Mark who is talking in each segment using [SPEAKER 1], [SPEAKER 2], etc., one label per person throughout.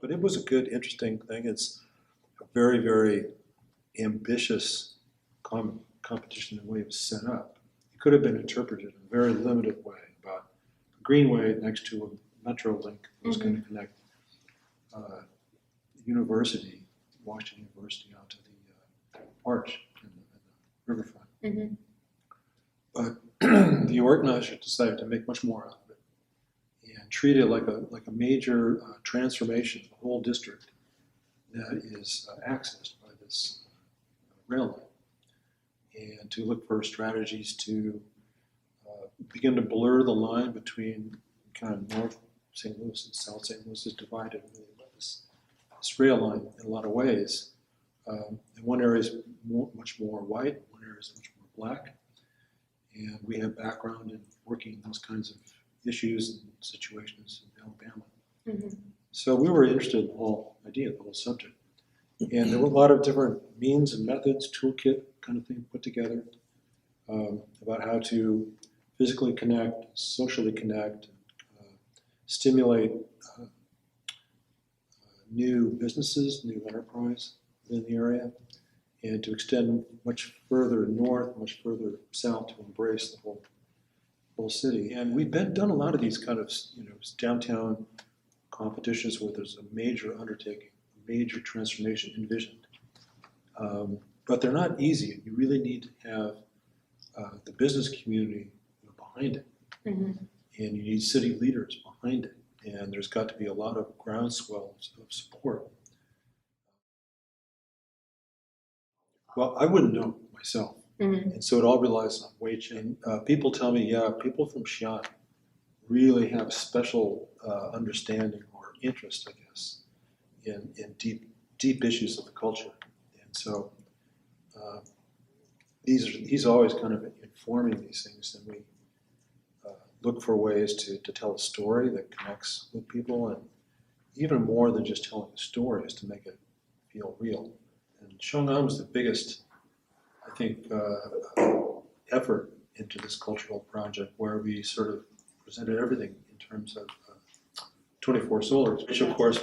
[SPEAKER 1] But it was a good, interesting thing. It's a very, very ambitious competition in the way it was set up. It could have been interpreted in a very limited way about a greenway next to a metro link that was going to connect university, Washington University, onto the arch in the riverfront. But the organizers decided to make much more out of it and treat it like a major transformation of the whole district that is accessed by this rail line, and to look for strategies to begin to blur the line between kind of North St. Louis and South St. Louis is divided really by this rail line in a lot of ways. And one area is much more white, one area is much more black, and we have background in working in those kinds of issues and situations in Alabama. So we were interested in the whole idea, the whole subject. And there were a lot of different means and methods, toolkit kind of thing put together about how to physically connect, socially connect, stimulate new businesses, new enterprise in the area, and to extend much further north, much further south to embrace the whole city. And we've done a lot of these kind of downtown competitions where there's a major undertaking, a major transformation envisioned. But they're not easy. You really need to have the business community behind it. And you need city leaders behind it. And there's got to be a lot of groundswell of support. Well, I wouldn't know myself. And so it all relies on Wei Chen. People tell me, yeah, people from Xi'an really have a special understanding or interest, I guess, in deep issues of the culture. And so he's always kind of informing these things, and we look for ways to tell a story that connects with people, and even more than just telling a story is to make it feel real. And Shong'an was the biggest, I think, effort into this cultural project, where we sort of presented everything in terms of 24 solars, which of course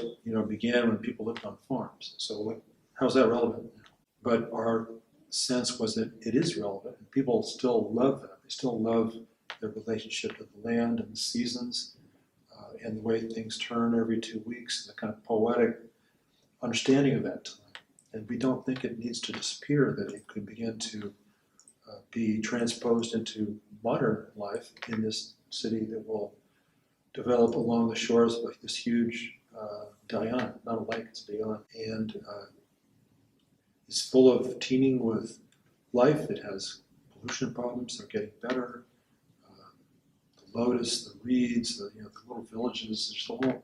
[SPEAKER 1] began when people lived on farms. So how's that relevant now? But our sense was that it is relevant, and people still love that. They still love their relationship with the land and the seasons, and the way things turn every 2 weeks, the kind of poetic understanding of that time. And we don't think it needs to disappear, that it could begin to be transposed into modern life in this city that will develop along the shores of this huge Dayuan, not a lake, it's a Dayuan, and it's full of teeming with life. It has pollution problems, they're getting better. The lotus, the reeds, the little villages, there's a whole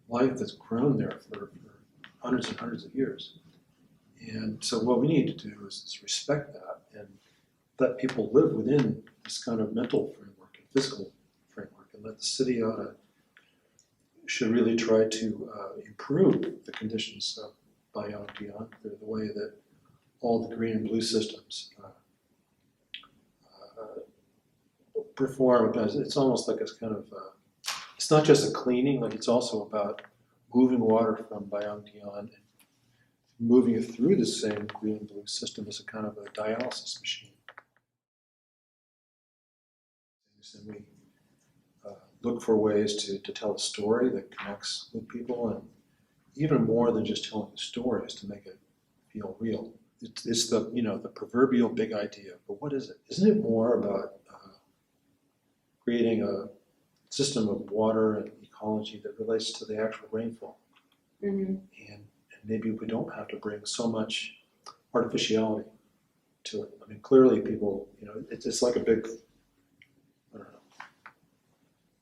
[SPEAKER 1] life that's grown there for hundreds and hundreds of years. And so what we need to do is respect that and let people live within this kind of mental framework and physical framework, and let the city should really try to improve the conditions of Baiyangdian, the way that all the green and blue systems perform. Because it's almost like it's kind of, it's not just a cleaning, like it's also about moving water from Baiyangdian and moving it through the same green and blue system as a kind of a dialysis machine. And we look for ways to tell a story that connects with people, and even more than just telling a story is to make it feel real. It's the the proverbial big idea, but what is it? Isn't it more about creating a system of water and ecology that relates to the actual rainfall? And maybe we don't have to bring so much artificiality to it. I mean, clearly people, it's like a big, I don't know,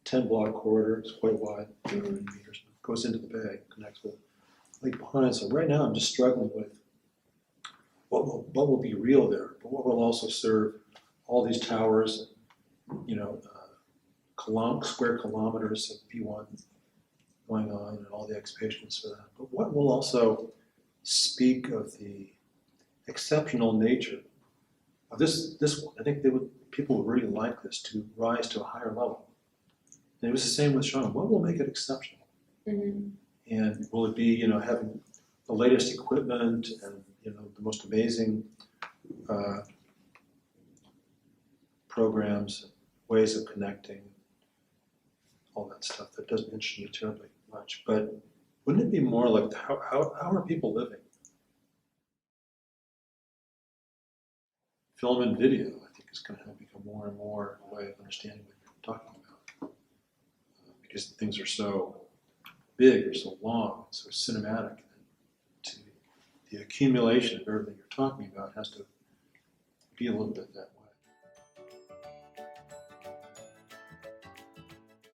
[SPEAKER 1] 10-block corridor. It's quite wide, 100 meters. Goes into the bay, connects with Lake Pine. So right now I'm just struggling with what will be real there, but what will also serve all these towers, square kilometers of P1 going on, and all the excavations for that. But what will also speak of the exceptional nature of this one? I think people would really like this to rise to a higher level. And it was the same with Shong'an. What will make it exceptional? And will it be, having the latest equipment and, the most amazing programs, ways of connecting, all that stuff that doesn't interest me terribly much. But wouldn't it be more like how are people living? Film and video, I think, is going to become more and more a way of understanding what you're talking about. Because things are so big or so long, so cinematic, that the accumulation of everything you're talking about has to be a little bit that way.